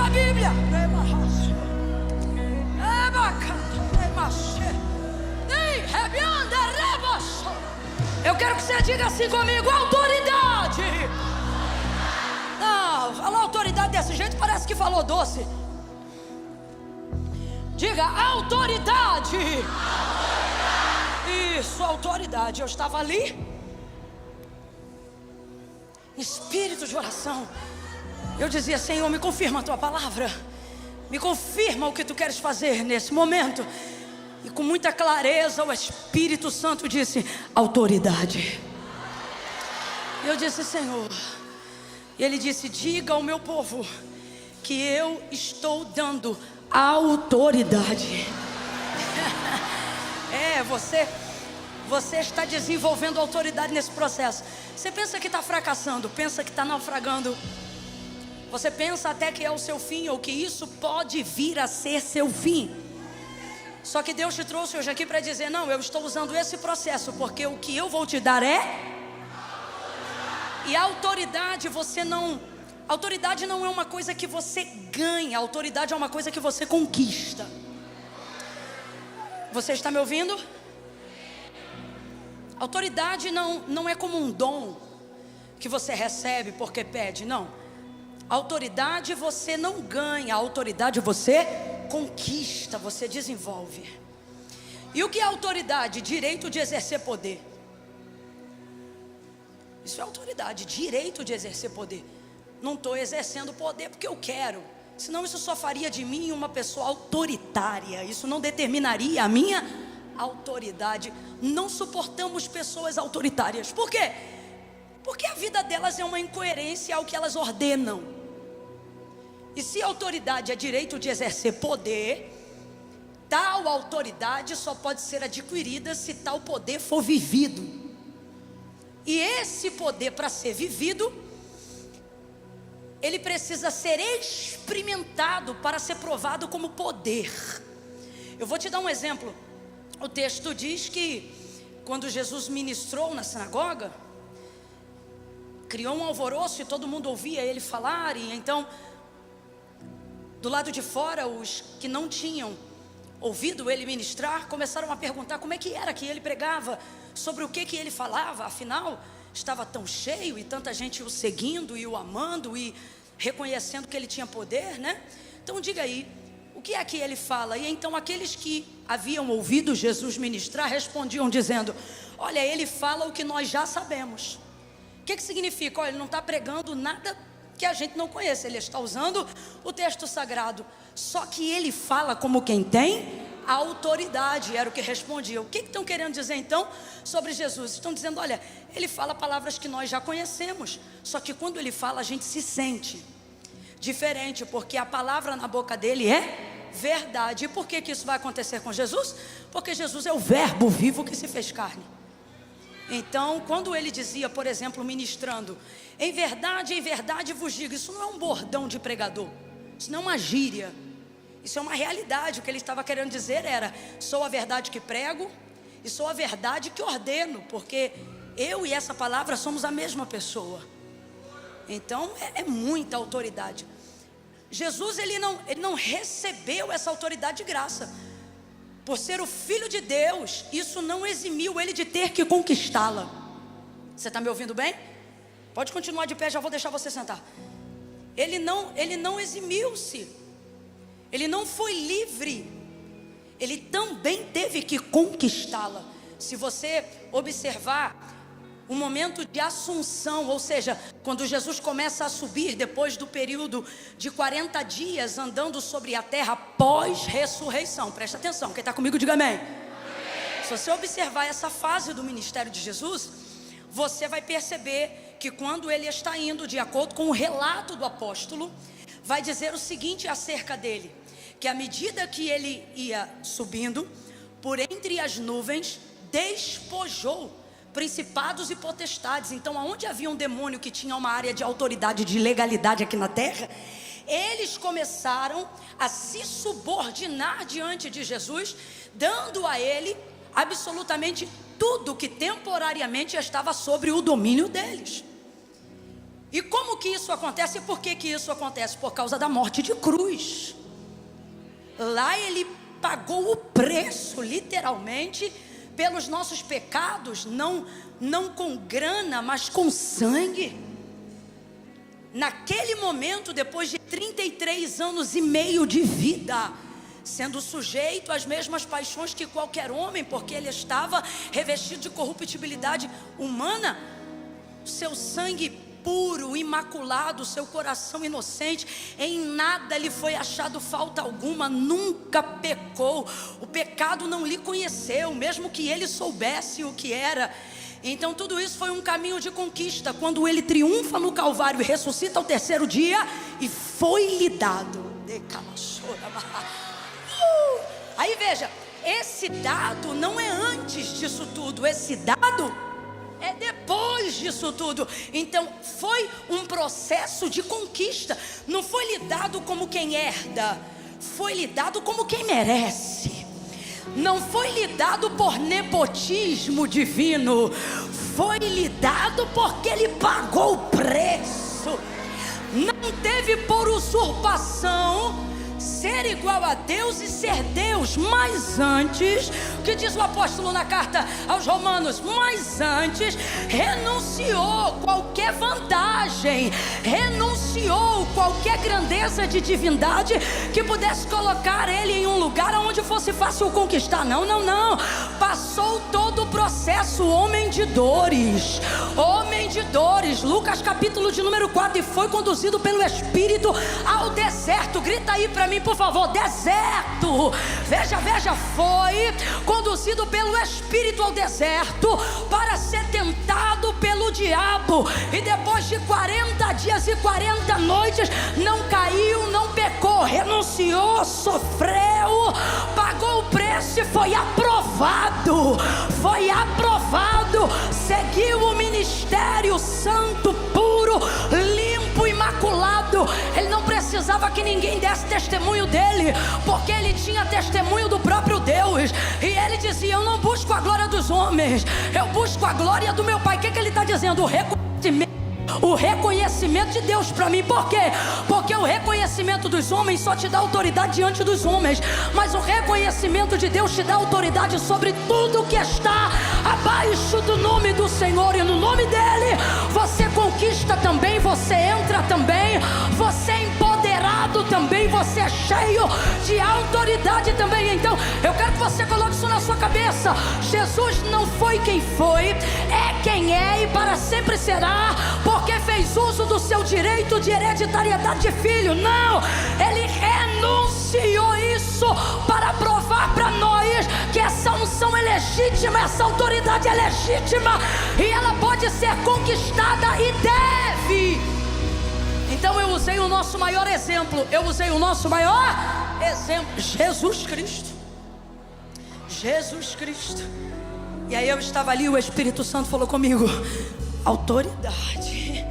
a Bíblia. Eu quero que você diga assim comigo: autoridade. Não, falar autoridade desse jeito parece que falou doce. Diga autoridade. Isso, autoridade. Eu estava ali, espírito de oração. Eu dizia: Senhor, me confirma a tua palavra, me confirma o que tu queres fazer nesse momento. E com muita clareza o Espírito Santo disse: autoridade. E eu disse: Senhor. E ele disse: diga ao meu povo que eu estou dando autoridade. Você está desenvolvendo autoridade nesse processo. Você pensa que está fracassando, pensa que está naufragando. Você pensa até que é o seu fim, ou que isso pode vir a ser seu fim. Só que Deus te trouxe hoje aqui para dizer: não, eu estou usando esse processo, porque o que eu vou te dar é... E a autoridade autoridade não é uma coisa que você ganha, a autoridade é uma coisa que você conquista. Você está me ouvindo? Autoridade não é como um dom que você recebe porque pede, não. Autoridade você não ganha, a autoridade você conquista, você desenvolve. E o que é autoridade? Direito de exercer poder. Isso é autoridade, direito de exercer poder. Não estou exercendo poder porque eu quero, senão isso só faria de mim uma pessoa autoritária. Isso não determinaria a minha autoridade. Não suportamos pessoas autoritárias. Por quê? Porque a vida delas é uma incoerência ao que elas ordenam. E se autoridade é direito de exercer poder, tal autoridade só pode ser adquirida se tal poder for vivido. E esse poder, para ser vivido, ele precisa ser experimentado para ser provado como poder. Eu vou te dar um exemplo. O texto diz que quando Jesus ministrou na sinagoga, criou um alvoroço e todo mundo ouvia ele falar. E então, do lado de fora, os que não tinham ouvido ele ministrar começaram a perguntar como é que era que ele pregava, sobre o que ele falava. Afinal, estava tão cheio e tanta gente o seguindo e o amando e reconhecendo que ele tinha poder, né? Então diga aí, o que é que ele fala? E então aqueles que haviam ouvido Jesus ministrar respondiam dizendo: olha, ele fala o que nós já sabemos. O que significa? Olha, ele não está pregando nada que a gente não conhece, ele está usando o texto sagrado, só que ele fala como quem tem autoridade. Era o que respondia. O que estão querendo dizer então sobre Jesus? Estão dizendo: olha, ele fala palavras que nós já conhecemos, só que quando ele fala a gente se sente diferente, porque a palavra na boca dele é verdade. E por que isso vai acontecer com Jesus? Porque Jesus é o verbo vivo que se fez carne. Então, quando ele dizia, por exemplo, ministrando: em verdade vos digo, isso não é um bordão de pregador, isso não é uma gíria, isso é uma realidade. O que ele estava querendo dizer era: sou a verdade que prego e sou a verdade que ordeno, porque eu e essa palavra somos a mesma pessoa. Então é muita autoridade. Jesus ele não recebeu essa autoridade de graça. Por ser o Filho de Deus, isso não eximiu ele de ter que conquistá-la. Você está me ouvindo bem? Pode continuar de pé, já vou deixar você sentar. Ele não eximiu-se, ele não foi livre, ele também teve que conquistá-la. Se você observar o momento de assunção, ou seja, quando Jesus começa a subir depois do período de 40 dias andando sobre a terra pós-ressurreição, presta atenção, quem está comigo diga amém. Se você observar essa fase do ministério de Jesus, você vai perceber que quando ele está indo, de acordo com o relato do apóstolo, vai dizer o seguinte acerca dele: que à medida que ele ia subindo, por entre as nuvens, despojou principados e potestades. Então, aonde havia um demônio que tinha uma área de autoridade, de legalidade aqui na terra, eles começaram a se subordinar diante de Jesus, dando a ele absolutamente tudo que temporariamente estava sobre o domínio deles. E como que isso acontece? E por que que isso acontece? Por causa da morte de cruz. Lá ele pagou o preço, literalmente, pelos nossos pecados, não com grana, mas com sangue. Naquele momento, depois de 33 anos e meio de vida, sendo sujeito às mesmas paixões que qualquer homem, porque ele estava revestido de corruptibilidade humana, seu sangue puro, imaculado, seu coração inocente, em nada lhe foi achado falta alguma, nunca pecou, o pecado não lhe conheceu, mesmo que ele soubesse o que era. Então tudo isso foi um caminho de conquista, quando ele triunfa no Calvário e ressuscita ao terceiro dia, e foi-lhe dado. Aí veja, esse dado não é antes disso tudo, esse dado é depois disso tudo. Então foi um processo de conquista. Não foi lhe dado como quem herda, foi lhe dado como quem merece. Não foi lhe dado por nepotismo divino, foi lhe dado porque ele pagou o preço. Não teve por usurpação ser igual a Deus e ser Deus, mas antes, o que diz o apóstolo na carta aos Romanos? Mas antes renunciou qualquer vantagem, renunciou qualquer grandeza de divindade que pudesse colocar ele em um lugar onde fosse fácil conquistar. Não, passou todo o processo, homem de dores, Lucas capítulo de número 4, e foi conduzido pelo Espírito ao deserto. Grita aí para mim, por favor, deserto. Veja, foi conduzido pelo Espírito ao deserto para ser tentado pelo diabo, e depois de 40 dias e 40 noites, não caiu, não pecou, renunciou, sofreu, pagou o preço e foi aprovado, seguiu o ministério santo, puro, limpo, imaculado. Ele não precisava que ninguém desse testemunho dele, porque ele tinha testemunho do próprio Deus, e ele dizia: eu não busco a glória dos homens, eu busco a glória do meu Pai. O que ele está dizendo? O reconhecimento de Deus para mim. Por quê? Porque o reconhecimento dos homens só te dá autoridade diante dos homens, mas o reconhecimento de Deus te dá autoridade sobre tudo que está abaixo do nome do Senhor, e no nome dele você conquista também, você entra também, você é empoderado também, você é cheio de autoridade também. Então eu quero que você coloque isso na sua cabeça: Jesus não foi quem foi, é quem é e para sempre será, porque fez uso do seu direito de hereditariedade de filho. Não, ele renunciou isso para provar para nós que essa unção é legítima, essa autoridade é legítima, e ela pode ser conquistada e deve. Então eu usei o nosso maior exemplo, Jesus Cristo. E aí eu estava ali, o Espírito Santo falou comigo: autoridade.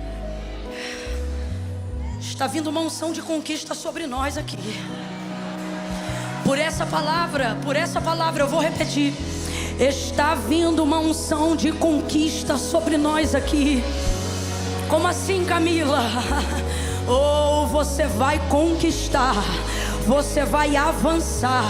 Está vindo uma unção de conquista sobre nós aqui. Por essa palavra eu vou repetir: está vindo uma unção de conquista sobre nós aqui. Como assim, Camila? Ou você vai conquistar, você vai avançar,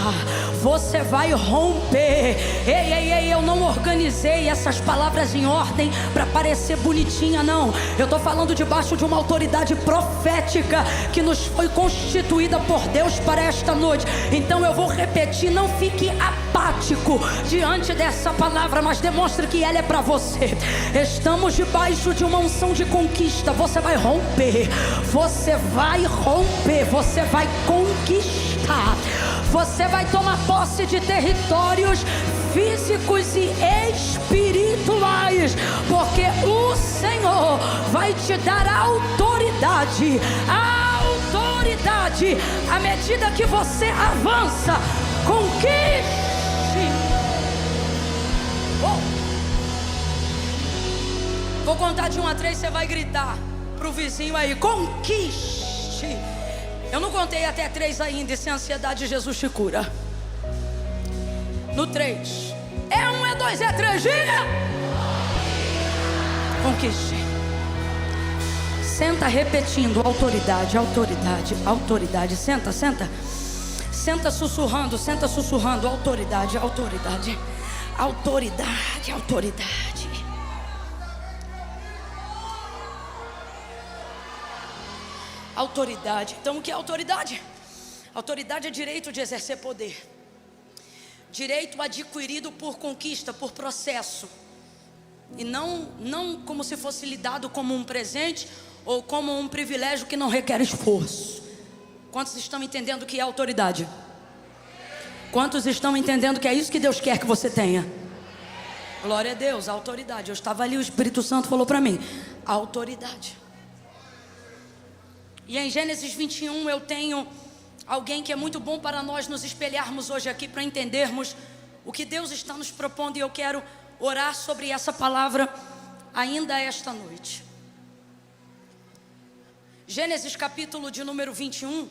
você vai romper. Ei, eu não organizei essas palavras em ordem para parecer bonitinha, não. Eu estou falando debaixo de uma autoridade profética que nos foi constituída por Deus para esta noite. Então eu vou repetir, não fique apático diante dessa palavra, mas demonstre que ela é para você. Estamos debaixo de uma unção de conquista. Você vai romper, você vai conquistar, você vai tomar posse de territórios físicos e espirituais, porque o Senhor vai te dar autoridade à medida que você avança. Conquiste. Vou contar de 1 a 3, você vai gritar pro vizinho aí: conquiste. Eu não contei até 3 ainda, e sem ansiedade Jesus te cura. No 3, é 1, é 2, é 3, diga: conquiste. Senta repetindo: autoridade, autoridade, autoridade. Senta, senta. Senta sussurrando, autoridade, autoridade, autoridade, autoridade. Autoridade. Então o que é autoridade? Autoridade é direito de exercer poder. Direito adquirido por conquista, por processo. E não como se fosse lhe dado como um presente ou como um privilégio que não requer esforço. Quantos estão entendendo o que é autoridade? Quantos estão entendendo que é isso que Deus quer que você tenha? Glória a Deus, autoridade. Eu estava ali, o Espírito Santo falou para mim: autoridade. E em Gênesis 21 eu tenho alguém que é muito bom para nós nos espelharmos hoje aqui, para entendermos o que Deus está nos propondo. E eu quero orar sobre essa palavra ainda esta noite. Gênesis capítulo de número 21,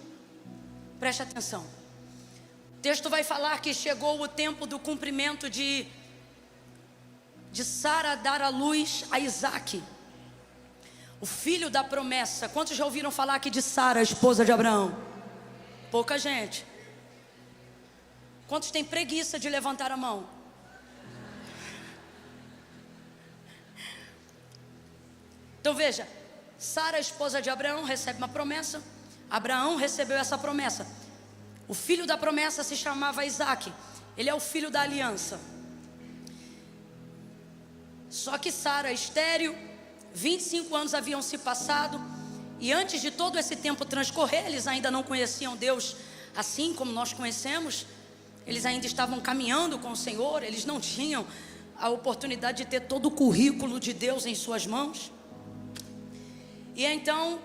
preste atenção. O texto vai falar que chegou o tempo do cumprimento de Sara dar à luz a Isaque, o filho da promessa. Quantos já ouviram falar aqui de Sara, a esposa de Abraão? Pouca gente. Quantos têm preguiça de levantar a mão? Então veja, Sara, esposa de Abraão, recebe uma promessa. Abraão recebeu essa promessa. O filho da promessa se chamava Isaque. Ele é o filho da aliança. Só que Sara, estéril, 25 anos haviam se passado. E antes de todo esse tempo transcorrer, eles ainda não conheciam Deus assim como nós conhecemos. Eles ainda estavam caminhando com o Senhor. Eles não tinham a oportunidade de ter todo o currículo de Deus em suas mãos. E então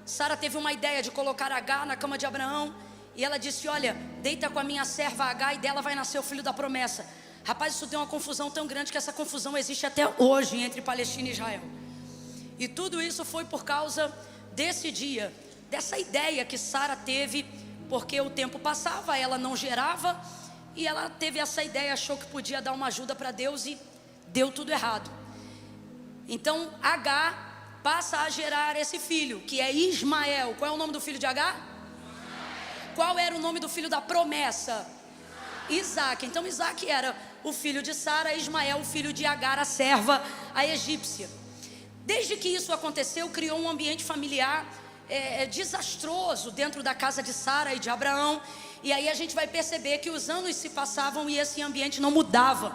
Sara teve uma ideia de colocar Agar na cama de Abraão. E ela disse: olha, deita com a minha serva Agar e dela vai nascer o filho da promessa. Rapaz, isso deu uma confusão tão grande que essa confusão existe até hoje entre Palestina e Israel. E tudo isso foi por causa desse dia, dessa ideia que Sara teve, porque o tempo passava, ela não gerava, e ela teve essa ideia, achou que podia dar uma ajuda para Deus e deu tudo errado. Então Agar passa a gerar esse filho, que é Ismael. Qual é o nome do filho de Agar? Qual era o nome do filho da promessa? Isaque. Então Isaque era o filho de Sara, Ismael o filho de Agar, a serva, a egípcia. Desde que isso aconteceu, criou um ambiente familiar desastroso dentro da casa de Sara e de Abraão. E aí a gente vai perceber que os anos se passavam e esse ambiente não mudava.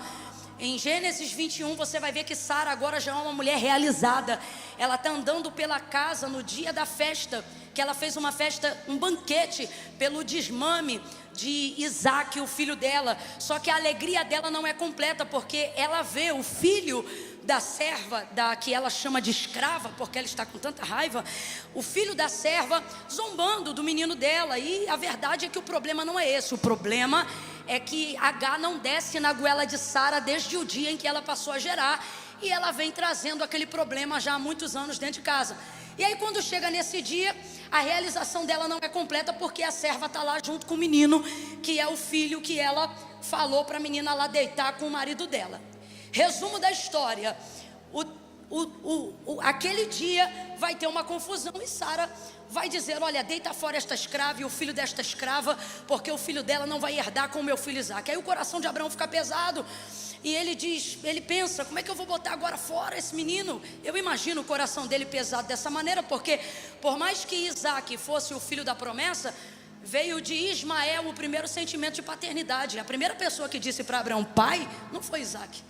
Em Gênesis 21 você vai ver que Sara agora já é uma mulher realizada. Ela está andando pela casa no dia da festa, que ela fez uma festa, um banquete pelo desmame de Isaque, o filho dela. Só que a alegria dela não é completa, porque ela vê o filho da serva, que ela chama de escrava, porque ela está com tanta raiva, o filho da serva zombando do menino dela. E a verdade é que o problema não é esse. O problema é que Agar não desce na goela de Sara desde o dia em que ela passou a gerar. E ela vem trazendo aquele problema já há muitos anos dentro de casa. E aí quando chega nesse dia, a realização dela não é completa, porque a serva está lá junto com o menino, que é o filho que ela falou para a menina lá deitar com o marido dela. Resumo da história: aquele dia vai ter uma confusão e Sara vai dizer: olha, deita fora esta escrava e o filho desta escrava, porque o filho dela não vai herdar com o meu filho Isaque. Aí o coração de Abraão fica pesado e ele pensa: como é que eu vou botar agora fora esse menino? Eu imagino o coração dele pesado dessa maneira, porque por mais que Isaque fosse o filho da promessa, veio de Ismael o primeiro sentimento de paternidade. A primeira pessoa que disse para Abraão pai não foi Isaque,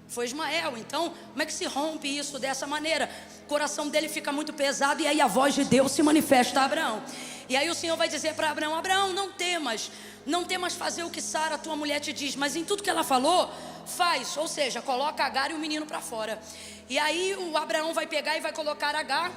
foi Ismael. Então como é que se rompe isso dessa maneira? O coração dele fica muito pesado, e aí a voz de Deus se manifesta a Abraão. E aí o Senhor vai dizer para Abraão: Abraão, não temas fazer o que Sara, tua mulher, te diz, mas em tudo que ela falou, faz. Ou seja, coloca Agar e o menino para fora. E aí o Abraão vai pegar e vai colocar Agar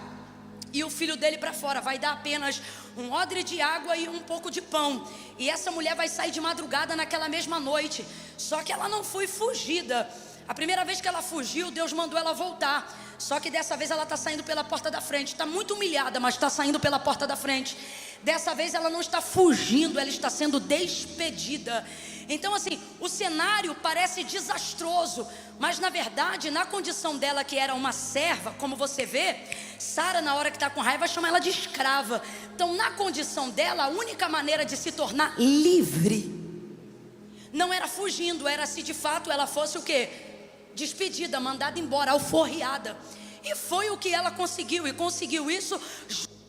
e o filho dele para fora. Vai dar apenas um odre de água e um pouco de pão. E essa mulher vai sair de madrugada naquela mesma noite. Só que ela não foi fugida. A primeira vez que ela fugiu, Deus mandou ela voltar. Só que dessa vez ela está saindo pela porta da frente. Está muito humilhada, mas está saindo pela porta da frente. Dessa vez ela não está fugindo, ela está sendo despedida. Então assim, o cenário parece desastroso, mas na verdade, na condição dela que era uma serva, como você vê, Sara na hora que está com raiva chama ela de escrava. Então na condição dela, a única maneira de se tornar livre não era fugindo, era se de fato ela fosse o quê? Despedida, mandada embora, alforriada. E foi o que ela conseguiu, e conseguiu isso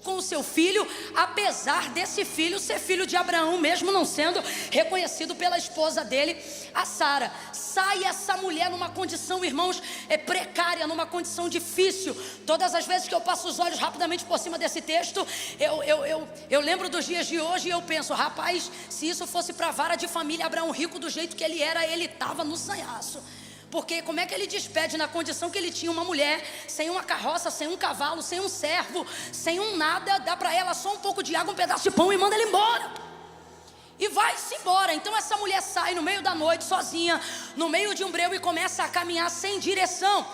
com o seu filho, apesar desse filho ser filho de Abraão, mesmo não sendo reconhecido pela esposa dele, a Sara. Sai essa mulher numa condição, irmãos, precária, numa condição difícil. Todas as vezes que eu passo os olhos rapidamente por cima desse texto, eu lembro dos dias de hoje e eu penso, rapaz, se isso fosse para a vara de família, Abraão rico do jeito que ele era, ele estava no sanhaço. Porque como é que ele despede na condição que ele tinha uma mulher, sem uma carroça, sem um cavalo, sem um servo, sem um nada, dá para ela só um pouco de água, um pedaço de pão e manda ele embora. E vai-se embora. Então essa mulher sai no meio da noite, sozinha, no meio de um breu e começa a caminhar sem direção.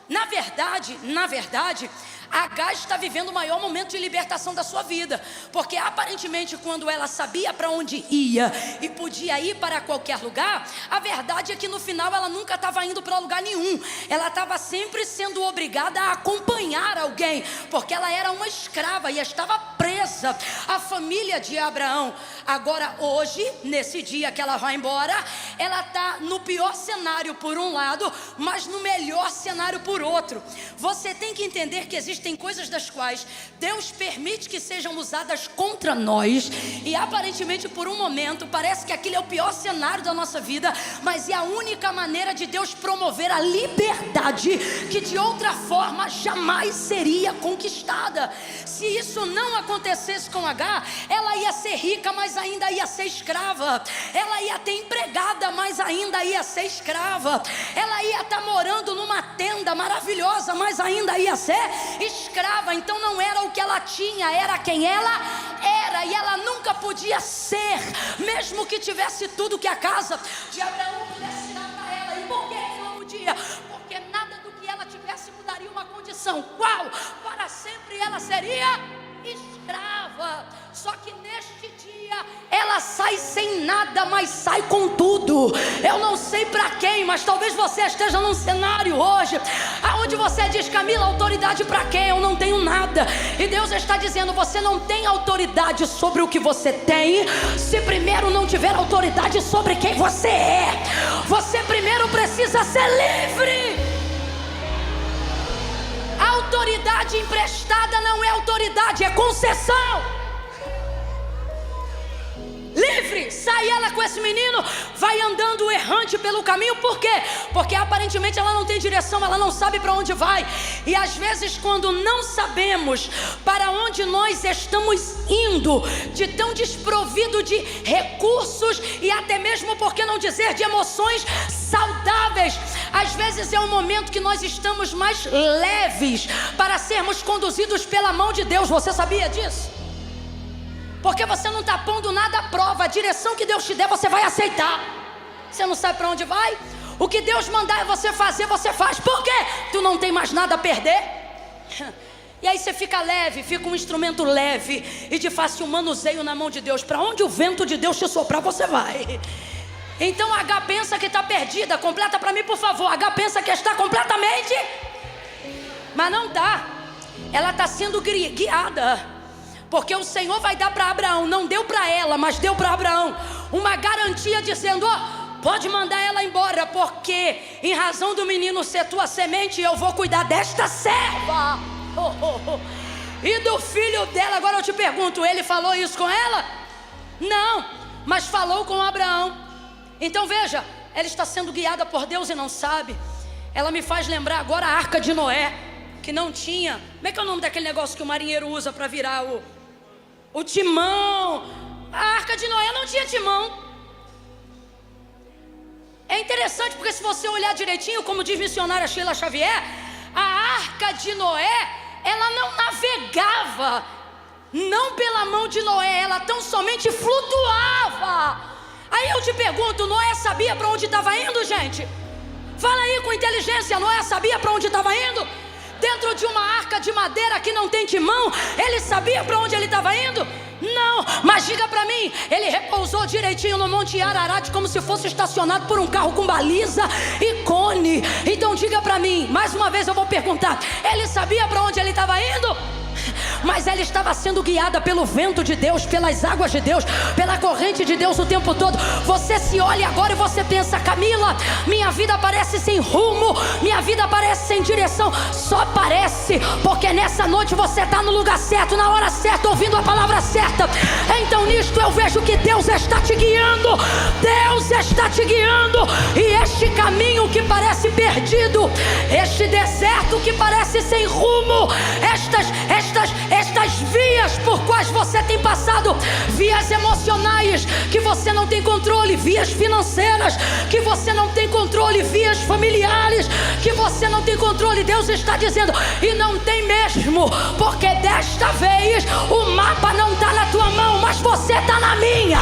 Na verdade, Agar está vivendo o maior momento de libertação da sua vida, porque aparentemente quando ela sabia para onde ia e podia ir para qualquer lugar, a verdade é que no final ela nunca estava indo para lugar nenhum. Ela estava sempre sendo obrigada a acompanhar alguém, porque ela era uma escrava e estava presa à família de Abraão. Agora hoje, nesse dia que ela vai embora, ela está no pior cenário por um lado, mas no melhor cenário por outro. Você tem que entender que existem coisas das quais Deus permite que sejam usadas contra nós, e aparentemente por um momento parece que aquele é o pior cenário da nossa vida, mas é a única maneira de Deus promover a liberdade que de outra forma jamais seria conquistada. Se isso não acontecesse com Agar, ela ia ser rica, mas ainda ia ser escrava. Ela ia ter empregada, mas ainda ia ser escrava. Ela ia estar morando numa tenda maravilhosa, mas ainda ia ser escrava. Então não era o que ela tinha, era quem ela era. E ela nunca podia ser, mesmo que tivesse tudo que a casa de Abraão pudesse dar para ela. E por que não podia? Porque nada do que ela tivesse mudaria uma condição. Qual? Para sempre ela seria escrava. Só que neste dia ela sai sem nada, mas sai com tudo. Eu não sei para quem, mas talvez você esteja num cenário hoje aonde você diz: Camila, autoridade para quem? Eu não tenho nada. E Deus está dizendo: você não tem autoridade sobre o que você tem, se primeiro não tiver autoridade sobre quem você é. Você primeiro precisa ser livre. A autoridade emprestada não é autoridade, é concessão. Livre, sai ela com esse menino, vai andando errante pelo caminho. Por quê? Porque aparentemente ela não tem direção, ela não sabe para onde vai. E às vezes quando não sabemos para onde nós estamos indo, de tão desprovido de recursos e até mesmo, por que não dizer, de emoções saudáveis, às vezes é um momento que nós estamos mais leves para sermos conduzidos pela mão de Deus. Você sabia disso? Porque você não está pondo nada à prova. A direção que Deus te der, você vai aceitar. Você não sabe para onde vai? O que Deus mandar você fazer, você faz. Por quê? Tu não tem mais nada a perder. E aí você fica leve, fica um instrumento leve e de fácil manuseio na mão de Deus. Para onde o vento de Deus te soprar, você vai. Então H pensa que está perdida. Completa para mim, por favor. H pensa que está completamente, mas não está. Ela está sendo guiada. Porque o Senhor vai dar para Abraão, não deu para ela, mas deu para Abraão uma garantia dizendo: ó, pode mandar ela embora, porque em razão do menino ser tua semente, eu vou cuidar desta serva. E do filho dela. Agora eu te pergunto, ele falou isso com ela? Não, mas falou com Abraão. Então veja, ela está sendo guiada por Deus e não sabe. Ela me faz lembrar agora a arca de Noé, que não tinha, como é que é o nome daquele negócio que o marinheiro usa para virar o timão? A arca de Noé não tinha timão. É interessante porque se você olhar direitinho, como diz missionária Sheila Xavier, a arca de Noé, ela não navegava, não pela mão de Noé, ela tão somente flutuava. Aí eu te pergunto, Noé sabia para onde estava indo, gente? Fala aí com inteligência. Noé sabia para onde estava indo? Dentro de uma arca de madeira que não tem timão, ele sabia para onde ele estava indo? Não, mas diga para mim, ele repousou direitinho no Monte Ararat, como se fosse estacionado por um carro com baliza e cone. Então diga para mim, mais uma vez eu vou perguntar, ele sabia para onde ele estava indo? Mas ela estava sendo guiada pelo vento de Deus, pelas águas de Deus, pela corrente de Deus o tempo todo. Você se olha agora e você pensa: Camila, minha vida parece sem rumo, minha vida parece sem direção. Só parece, porque nessa noite você está no lugar certo, na hora certa, ouvindo a palavra certa. Então nisto eu vejo que Deus está te guiando. Deus está te guiando. E este caminho que parece perdido, este deserto que parece sem rumo, estas vias por quais você tem passado, vias emocionais que você não tem controle, vias financeiras que você não tem controle, vias familiares que você não tem controle, Deus está dizendo, e não tem mesmo, porque desta vez o mapa não está na tua mão, mas você está na minha.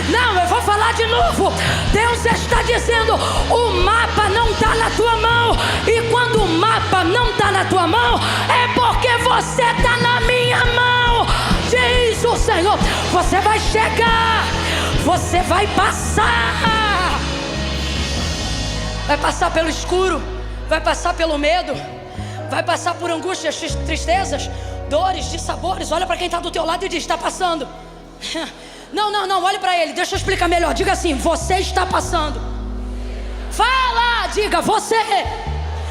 Não, eu vou falar de novo. Deus está dizendo, o mapa não está na tua mão, e quando o mapa não está na tua mão, é porque você está na minha mão, diz o Senhor. Você vai chegar, você vai passar. Vai passar pelo escuro, vai passar pelo medo, vai passar por angústias, tristezas, dores, dissabores. Olha para quem está do teu lado e diz: está passando. Não, olhe para ele, deixa eu explicar melhor. Diga assim: você está passando. Fala, diga: você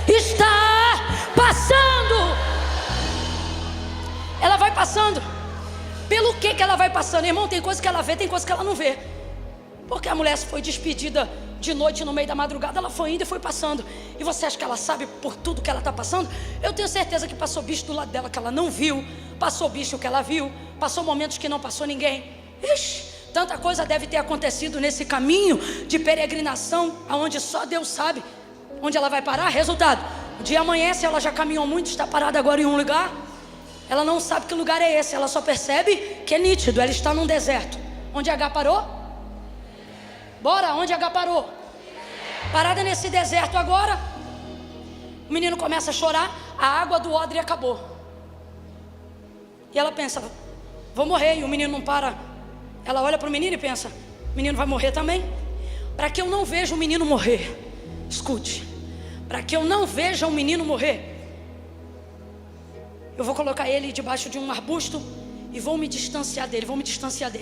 está passando. Ela vai passando. Pelo que ela vai passando? Irmão, tem coisa que ela vê, tem coisa que ela não vê. Porque a mulher foi despedida de noite no meio da madrugada, ela foi indo e foi passando. E você acha que ela sabe por tudo que ela está passando? Eu tenho certeza que passou bicho do lado dela que ela não viu, passou bicho que ela viu, passou momentos que não passou ninguém. Ixi, tanta coisa deve ter acontecido nesse caminho de peregrinação, aonde só Deus sabe onde ela vai parar. Resultado, o dia amanhece, ela já caminhou muito, está parada agora em um lugar. Ela não sabe que lugar é esse, ela só percebe que é nítido, ela está num deserto. Onde H parou? Bora, onde H parou? Parada nesse deserto agora. O menino começa a chorar, a água do odre acabou. E ela pensa: vou morrer. E o menino não para. Ela olha para o menino e pensa: o menino vai morrer também. Para que eu não veja o menino morrer, escute, para que eu não veja o menino morrer, eu vou colocar ele debaixo de um arbusto e vou me distanciar dele,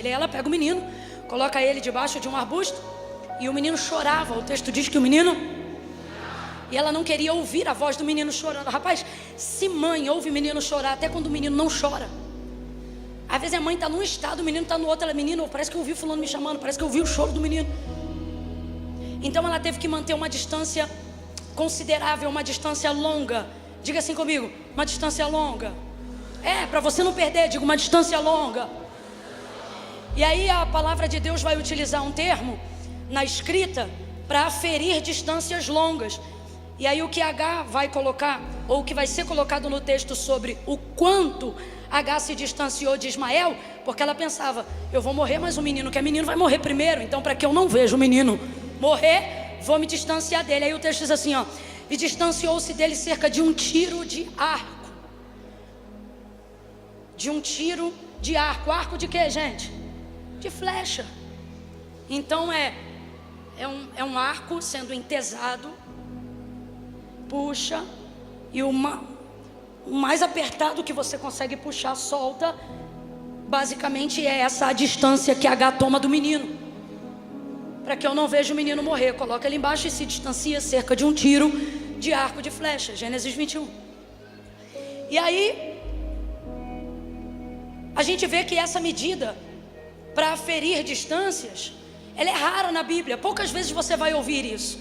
Aí ela pega o menino, coloca ele debaixo de um arbusto, e o menino chorava. O texto diz que o menino... E ela não queria ouvir a voz do menino chorando. Rapaz, se mãe ouve o menino chorar, até quando o menino não chora. Às vezes a mãe está num estado, o menino está no outro. Ela: menino, parece que eu ouvi fulano me chamando, parece que eu ouvi o choro do menino. Então ela teve que manter uma distância considerável, uma distância longa. Diga assim comigo: uma distância longa. Para você não perder, diga: uma distância longa. E aí a palavra de Deus vai utilizar um termo na escrita para aferir distâncias longas. E aí o que H vai colocar, ou o que vai ser colocado no texto sobre o quanto H se distanciou de Ismael, porque ela pensava: eu vou morrer, mas o menino, que é menino, vai morrer primeiro. Então, para que eu não veja o menino morrer, vou me distanciar dele. Aí o texto diz assim, e distanciou-se dele cerca de um tiro de arco. De um tiro de arco. Arco de quê, gente? De flecha. Então é um arco sendo entesado. Puxa, e o mais apertado que você consegue puxar, solta. Basicamente é essa a distância que H toma do menino. Para que eu não veja o menino morrer, coloca ele embaixo e se distancia cerca de um tiro de arco de flecha. Gênesis 21. E aí a gente vê que essa medida para aferir distâncias, ela é rara na Bíblia. Poucas vezes você vai ouvir isso.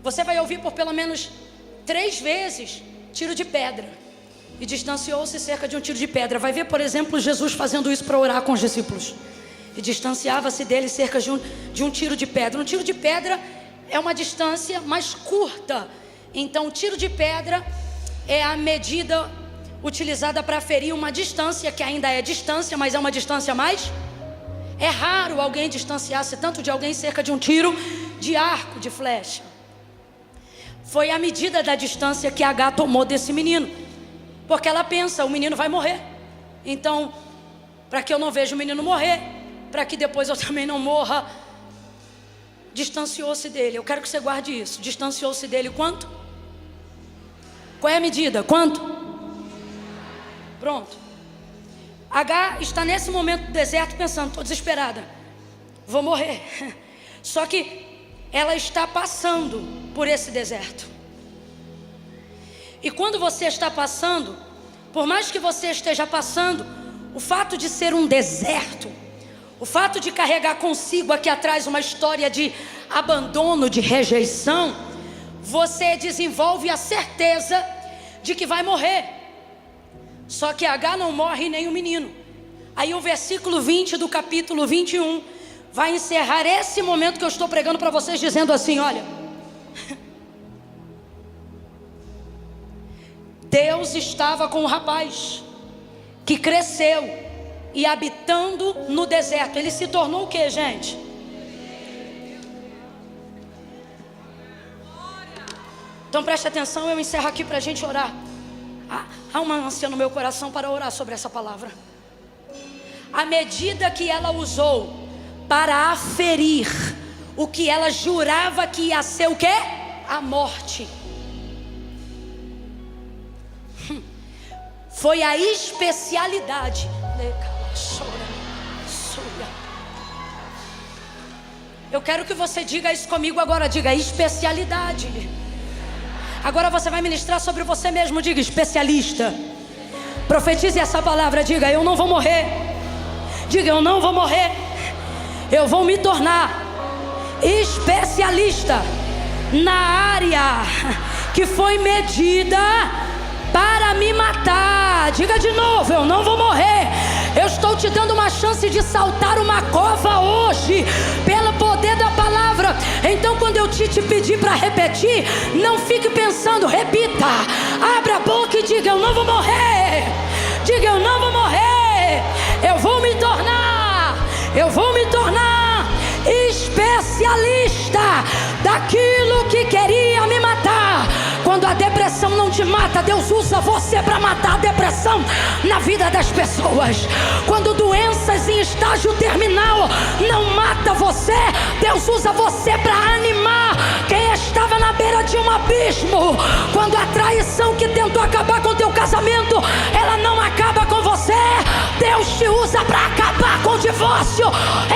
Você vai ouvir por pelo menos 3 vezes tiro de pedra. E distanciou-se cerca de um tiro de pedra. Vai ver, por exemplo, Jesus fazendo isso para orar com os discípulos. E distanciava-se dele cerca de um tiro de pedra. Um tiro de pedra é uma distância mais curta. Então, o tiro de pedra é a medida utilizada para aferir uma distância, que ainda é distância, mas é uma distância mais... É raro alguém distanciar-se tanto de alguém cerca de um tiro de arco, de flecha. foi a medida da distância que H tomou desse menino. Porque ela pensa, o menino vai morrer. Então, para que eu não veja o menino morrer, para que depois eu também não morra, distanciou-se dele. Eu quero que você guarde isso. Distanciou-se dele quanto? Qual é a medida? Quanto? Pronto. H está nesse momento do deserto pensando, estou desesperada, vou morrer. Só que ela está passando por esse deserto. E quando você está passando, por mais que você esteja passando, o fato de ser um deserto, o fato de carregar consigo aqui atrás uma história de abandono, de rejeição, você desenvolve a certeza de que vai morrer. Só que H não morre nem o menino. Aí o versículo 20 do capítulo 21 vai encerrar esse momento que eu estou pregando para vocês, dizendo assim: olha, Deus estava com o rapaz que cresceu e habitando no deserto. Ele se tornou o que, gente? Então preste atenção, eu encerro aqui para a gente orar. Há uma ânsia no meu coração para orar sobre essa palavra. A medida que ela usou para aferir o que ela jurava que ia ser o quê? A morte. Foi a especialidade. Eu quero que você diga isso comigo agora. Diga especialidade. Agora você vai ministrar sobre você mesmo. Diga especialista. Profetize essa palavra. Diga eu não vou morrer. Diga eu não vou morrer. Eu vou me tornar especialista na área que foi medida para me matar. Diga de novo, eu não vou morrer. Eu estou te dando uma chance de saltar uma cova hoje, pelo poder da palavra. Então quando eu te pedir para repetir, não fique pensando, repita. Abra a boca e diga, eu não vou morrer. Diga, eu não vou morrer. Eu vou me tornar especialista daquilo que queria me matar. Quando a depressão não te mata, Deus usa você para matar a depressão na vida das pessoas. Quando doenças em estágio terminal não mata você, Deus usa você para animar quem estava na beira de um abismo. Quando a traição que tentou acabar com teu casamento, ela não acaba com você, Deus te usa para acabar com o divórcio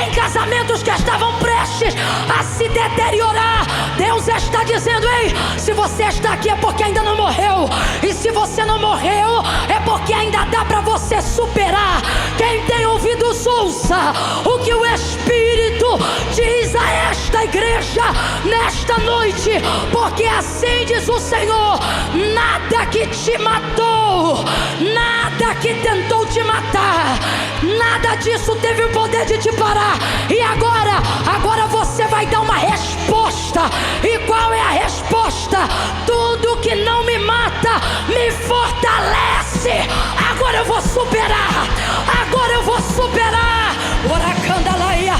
em casamentos que estavam prestes a se deteriorar. Deus está dizendo, ei, se você está aqui é porque ainda não morreu. E se você não morreu, é porque ainda dá para você superar. Quem tem ouvidos, ouça o que o Espírito diz a esta igreja nesta noite. Porque assim diz o Senhor, nada que te matou, nada que tentou te matar, nada disso teve o poder de te parar. E agora você vai dar uma resposta. E qual é a resposta? Tudo que não me mata me fortalece. Agora eu vou superar. Agora eu vou superar. Oracandalaia.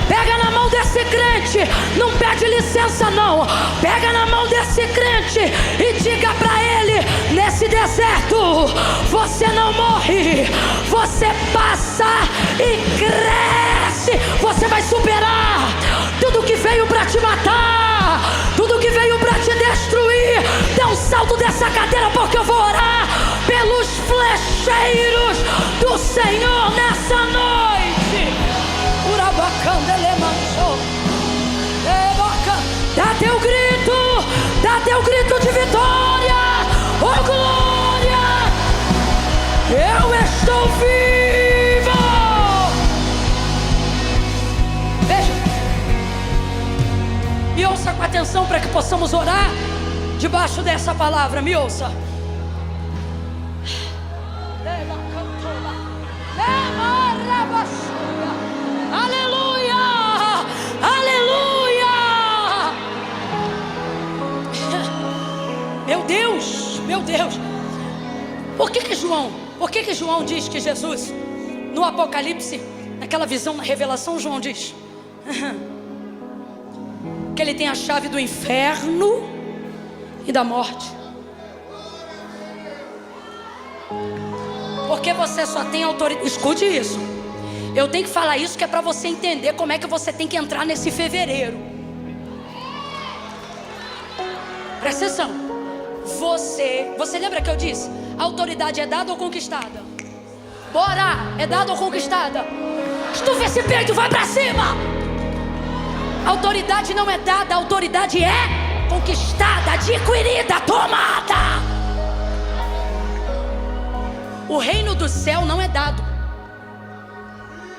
Pega na mão desse crente. Não pede licença não. Pega na mão desse crente e diga pra ele, nesse deserto você não morre, você passa e cresce. Você vai superar tudo que veio pra te matar, tudo que veio pra te destruir. Dá um salto dessa cadeira, porque eu vou orar pelos flecheiros do Senhor nessa noite. Dá teu grito de vitória. Oh glória, eu estou vivo. Veja, me ouça com atenção para que possamos orar debaixo dessa palavra. Me ouça. Aleluia, aleluia. Meu Deus. Por que João diz que Jesus, no Apocalipse, naquela visão, na revelação, João diz que ele tem a chave do inferno e da morte. Porque você só tem autoridade. Escute isso. Eu tenho que falar isso que é para você entender como é que você tem que entrar nesse fevereiro. Presta atenção. Você lembra que eu disse? A autoridade é dada ou conquistada? Bora! É dada ou conquistada? Estufa esse peito, vai pra cima! A autoridade não é dada, a autoridade é conquistada, adquirida, tomada. O reino do céu não é dado.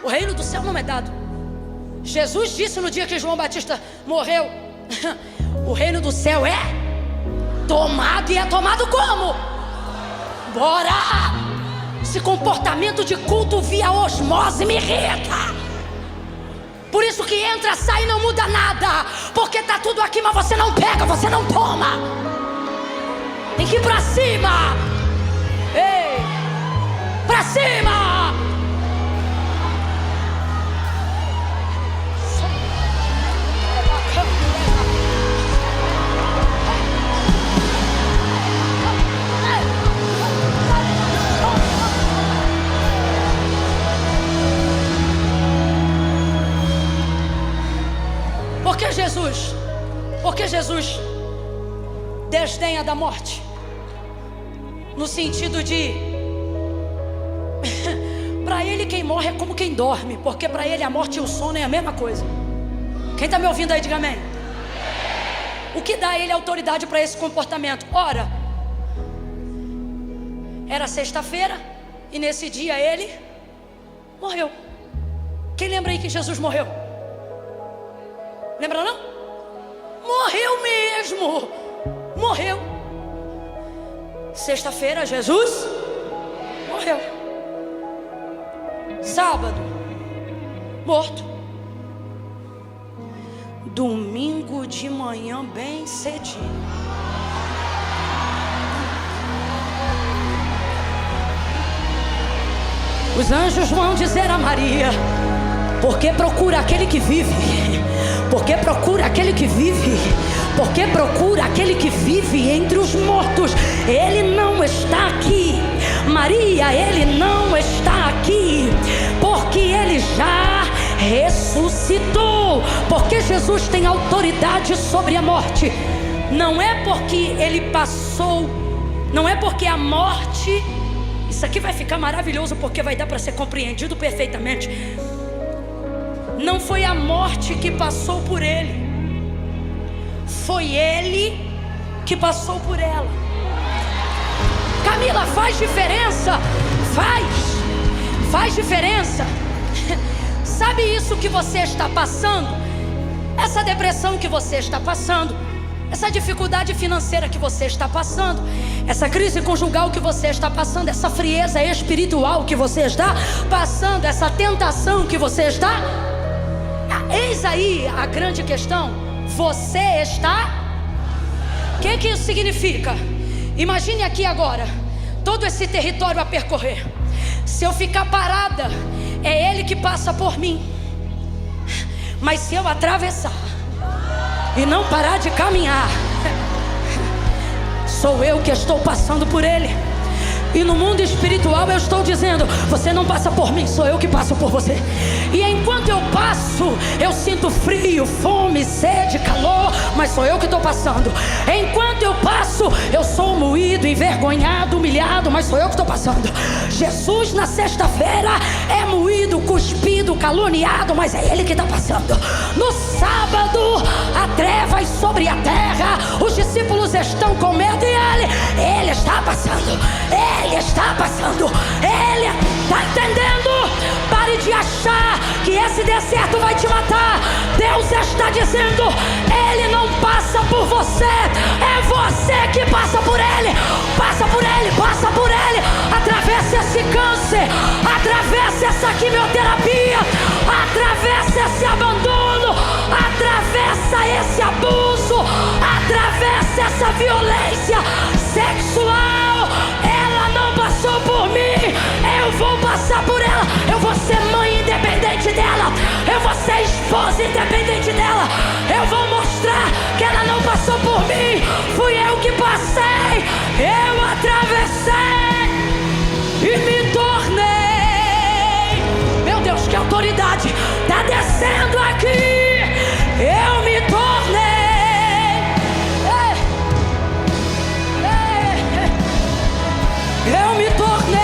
O reino do céu não é dado. Jesus disse no dia que João Batista morreu: o reino do céu é tomado. E é tomado como? Bora! Esse comportamento de culto via osmose me irrita. Por isso que entra, sai e não muda nada. Porque tá tudo aqui, mas você não pega, você não toma. Tem que ir pra cima. Ei, pra cima. Porque Jesus desdenha da morte, no sentido de para ele quem morre é como quem dorme, porque para ele a morte e o sono é a mesma coisa. Quem está me ouvindo aí, diga amém. O que dá a ele autoridade para esse comportamento? Ora, era sexta-feira e nesse dia ele morreu. Quem lembra aí que Jesus morreu? Lembra não? Morreu mesmo. Morreu. Sexta-feira Jesus morreu. Sábado, morto. Domingo de manhã bem cedinho, os anjos vão dizer a Maria: porque procura aquele que vive, porque procura aquele que vive, porque procura aquele que vive entre os mortos. Ele não está aqui, Maria, ele não está aqui, porque ele já ressuscitou. Porque Jesus tem autoridade sobre a morte. Não é porque ele passou, não é porque a morte, isso aqui vai ficar maravilhoso porque vai dar para ser compreendido perfeitamente. Não foi a morte que passou por ele, foi ele que passou por ela. Camila, faz diferença? Faz diferença. Sabe isso que você está passando? Essa depressão que você está passando, essa dificuldade financeira que você está passando, essa crise conjugal que você está passando, essa frieza espiritual que você está passando, essa tentação que você está... Eis aí a grande questão. Você está... O que isso significa? Imagine aqui agora todo esse território a percorrer. Se eu ficar parada, é Ele que passa por mim. Mas se eu atravessar e não parar de caminhar, sou eu que estou passando por Ele. E no mundo espiritual eu estou dizendo: você não passa por mim, sou eu que passo por você. E enquanto eu passo, eu sinto frio, fome, sede, calor, mas sou eu que estou passando. Enquanto eu passo, eu sou moído, envergonhado, humilhado, mas sou eu que estou passando. Jesus na sexta-feira é moído, cuspido, caluniado, mas é Ele que está passando. No sábado, há trevas sobre a terra, os discípulos estão com medo e Ele está passando. Ele está passando. Ele está entendendo? Pare de achar que esse deserto vai te matar. Deus está dizendo: Ele não passa por você, é você que passa por Ele. Passa por Ele, passa por Ele. Atravessa esse câncer, atravessa essa quimioterapia, atravessa esse abandono, atravessa esse abuso, atravessa essa violência sexual. Ela não passou por mim, eu vou passar por ela. Eu vou ser mãe independente dela, eu vou ser esposa independente dela. Eu vou mostrar mostrar que ela não passou por mim. Fui eu que passei, eu atravessei e me tornei. Meu Deus, que autoridade está descendo aqui. Eu me tornei. Eu me tornei.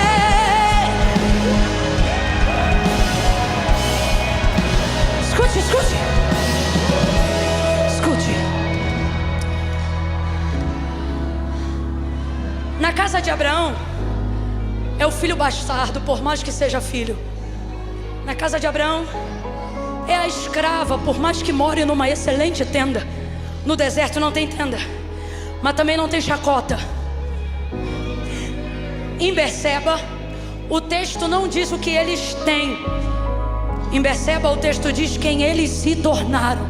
Escute, escute. Escute. Na casa de Abraão, é o filho bastardo, por mais que seja filho. Na casa de Abraão, é a escrava, por mais que more numa excelente tenda. No deserto não tem tenda, mas também não tem chacota. Em Berseba, o texto não diz o que eles têm. Em Berseba, o texto diz quem eles se tornaram.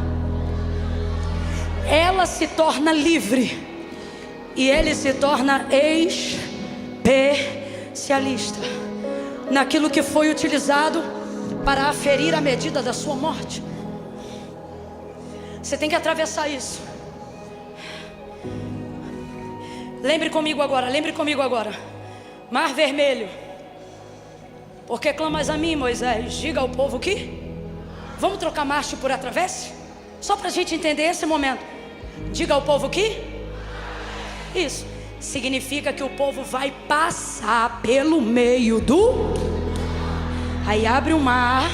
Ela se torna livre e ele se torna especialista naquilo que foi utilizado para aferir a medida da sua morte. Você tem que atravessar isso. Lembre comigo agora, lembre comigo agora. Mar Vermelho. Por que clamas a mim, Moisés? Diga ao povo que vamos trocar marcha por atravesse? Só para a gente entender esse momento. Diga ao povo que isso significa que o povo vai passar pelo meio do. Aí abre o mar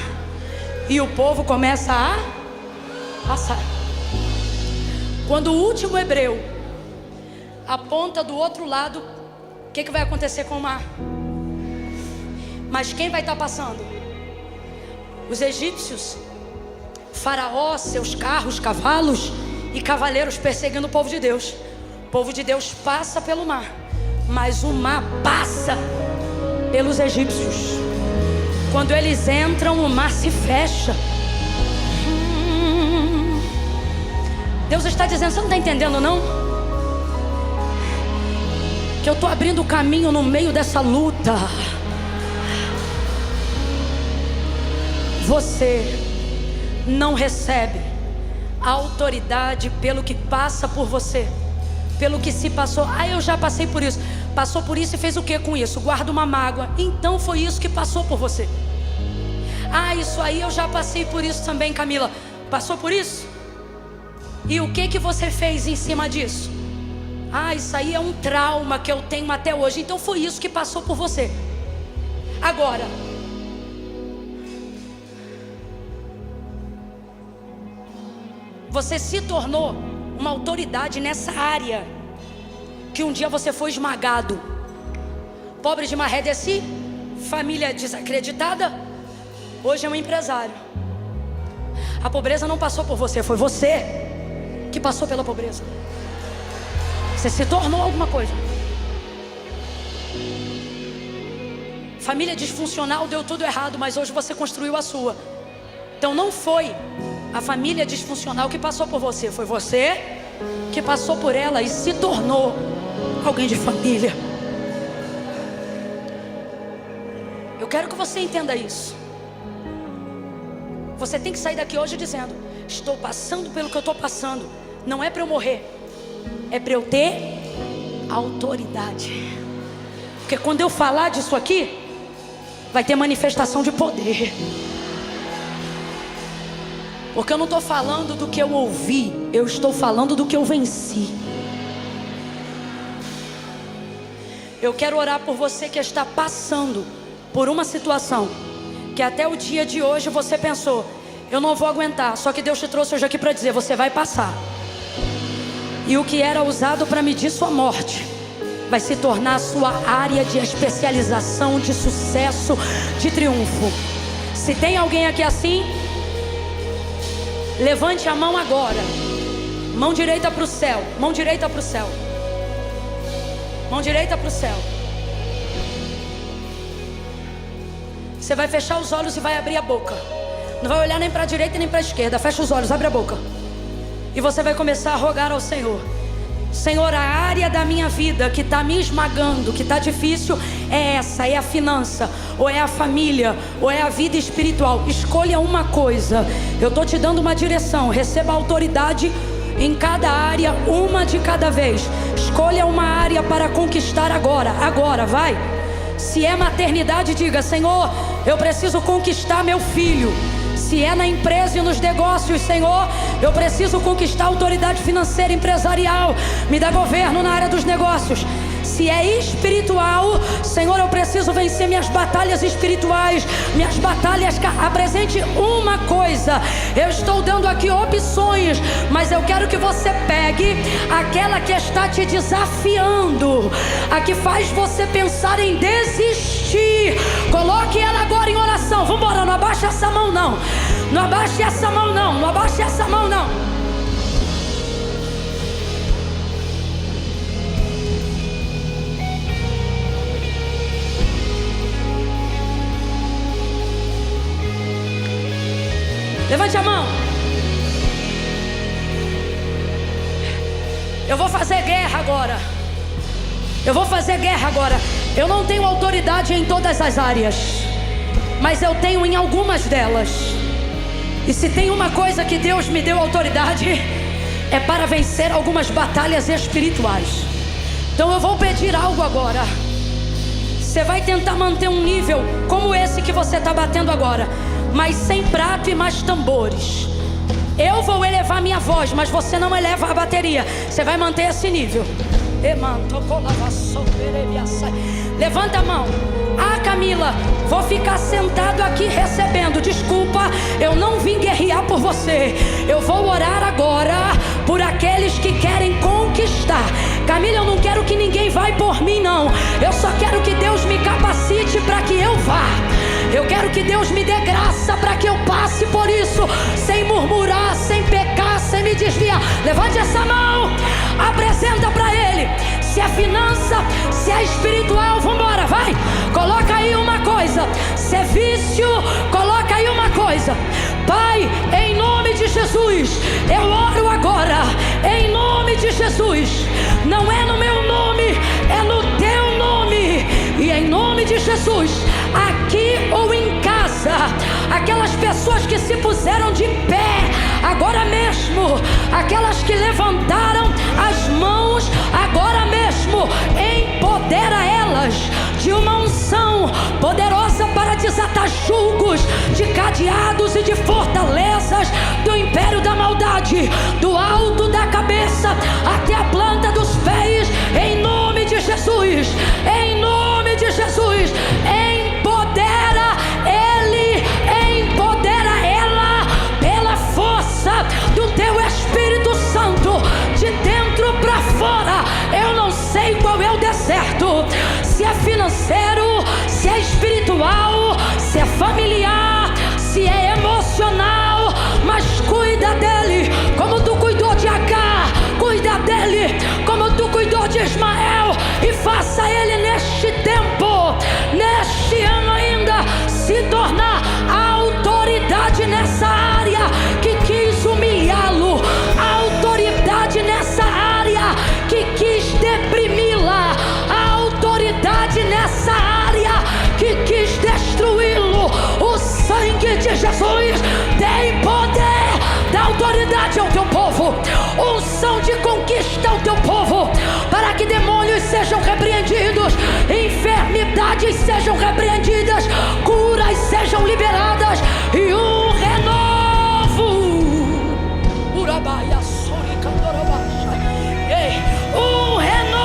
e o povo começa a passar. Quando o último hebreu aponta do outro lado, o que vai acontecer com o mar? Mas quem vai estar passando? Os egípcios, Faraó, seus carros, cavalos e cavaleiros perseguindo o povo de Deus. O povo de Deus passa pelo mar, mas o mar passa pelos egípcios. Quando eles entram, o mar se fecha. Deus está dizendo, você não está entendendo não? Que eu estou abrindo o caminho no meio dessa luta. Você não recebe a autoridade pelo que passa por você, pelo que se passou. Eu já passei por isso. Passou por isso e fez o que com isso? Guarda uma mágoa. Então foi isso que passou por você. Isso aí eu já passei por isso também, Camila. Passou por isso? E o que você fez em cima disso? Isso aí é um trauma que eu tenho até hoje. Então foi isso que passou por você. Agora, você se tornou uma autoridade nessa área que um dia você foi esmagado. Pobre de maré desci, família desacreditada, hoje é um empresário. A pobreza não passou por você, foi você que passou pela pobreza. Você se tornou alguma coisa. Família disfuncional, deu tudo errado, mas hoje você construiu a sua. Então não foi a família disfuncional que passou por você, foi você que passou por ela e se tornou alguém de família. Eu quero que você entenda isso. Você tem que sair daqui hoje dizendo: estou passando pelo que eu estou passando. Não é para eu morrer, é para eu ter autoridade. Porque quando eu falar disso aqui, vai ter manifestação de poder. Porque eu não estou falando do que eu ouvi, eu estou falando do que eu venci. Eu quero orar por você que está passando por uma situação que até o dia de hoje você pensou: eu não vou aguentar. Só que Deus te trouxe hoje aqui para dizer: você vai passar. E o que era usado para medir sua morte vai se tornar a sua área de especialização, de sucesso, de triunfo. Se tem alguém aqui assim, levante a mão agora. Mão direita para o céu. Mão direita para o céu. Mão direita para o céu. Você vai fechar os olhos e vai abrir a boca. Não vai olhar nem para a direita nem para a esquerda. Fecha os olhos, abre a boca. E você vai começar a rogar ao Senhor: Senhor, a área da minha vida que está me esmagando, que está difícil, é essa, é a finança, ou é a família, ou é a vida espiritual. Escolha uma coisa. Eu estou te dando uma direção. Receba a autoridade em cada área, uma de cada vez. Escolha uma área para conquistar agora. Agora, vai. Se é maternidade, diga: Senhor, eu preciso conquistar meu filho. Se é na empresa e nos negócios, Senhor, eu preciso conquistar autoridade financeira, empresarial. Me dá governo na área dos negócios. Se é espiritual, Senhor, eu preciso vencer minhas batalhas espirituais, minhas batalhas. Apresente uma coisa. Eu estou dando aqui opções, mas eu quero que você pegue aquela que está te desafiando, a que faz você pensar em desistir. Coloque ela agora em oração. Vamos embora, não abaixe essa mão não. Não abaixe essa mão não. Não abaixe essa mão não. Levante a mão. Eu vou fazer guerra agora. Eu vou fazer guerra agora. Eu não tenho autoridade em todas as áreas, mas eu tenho em algumas delas. E se tem uma coisa que Deus me deu autoridade, é para vencer algumas batalhas espirituais. Então eu vou pedir algo agora. Você vai tentar manter um nível como esse que você está batendo agora, mas sem prato e mais tambores. Eu vou elevar minha voz, mas você não eleva a bateria. Você vai manter esse nível. Levanta a mão. Ah, Camila, vou ficar sentado aqui recebendo. Desculpa, eu não vim guerrear por você. Eu vou orar agora por aqueles que querem conquistar. Camila, eu não quero que ninguém vá por mim não. Eu só quero que Deus me capacite para que eu vá. Eu quero que Deus me dê graça para que eu passe por isso, sem murmurar, sem pecar, sem me desviar. Levante essa mão, apresenta para Ele. Se é finança, se é espiritual, vambora, vai. Coloca aí uma coisa. Se é vício, coloca aí uma coisa. Pai, em nome de Jesus, eu oro agora, em nome de Jesus. Não é no meu nome, é no teu nome. E em nome de Jesus, aqui ou em casa, aquelas pessoas que se puseram de pé agora mesmo, aquelas que levantaram as mãos agora mesmo, empodera elas de uma unção poderosa para desatar julgos de cadeados e de fortalezas do império da maldade, do alto da cabeça até a planta dos pés, em nome de Jesus, em nome de Jesus. Empodera ele, empodera ela pela força do teu Espírito Santo, de dentro para fora. Eu não sei qual é o deserto, se é financeiro, se é espiritual, se é familiar, se é emocional, mas cuida dele como tu cuidou de Agar, cuida dele como tu cuidou de Ismael, e faça ele neste tempo, neste ano ainda, se tornar a autoridade nessa área que quis humilhá-lo, a autoridade nessa área que quis deprimi-la, a autoridade nessa área que quis destruí-lo. O sangue de Jesus tem poder, dá autoridade ao teu povo, unção de conquista ao teu povo, para que demônios sejam repreendidos, enfermidades sejam repreendidas, curas sejam liberadas e um renovo. Um renovo.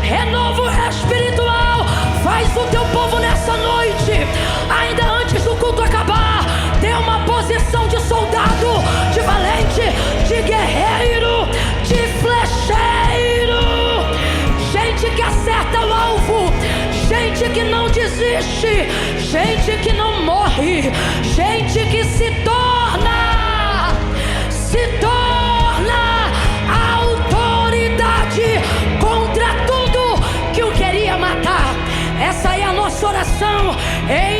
Renovo espiritual. Faz o teu povo nessa noite, ainda antes do culto acabar, ter uma posição de soldado, de valente, de guerreiro, de flecheiro. Gente que acerta o alvo, gente que não desiste, gente que não morre, gente que se torna autoridade contra tudo que o queria matar. Essa é a nossa oração em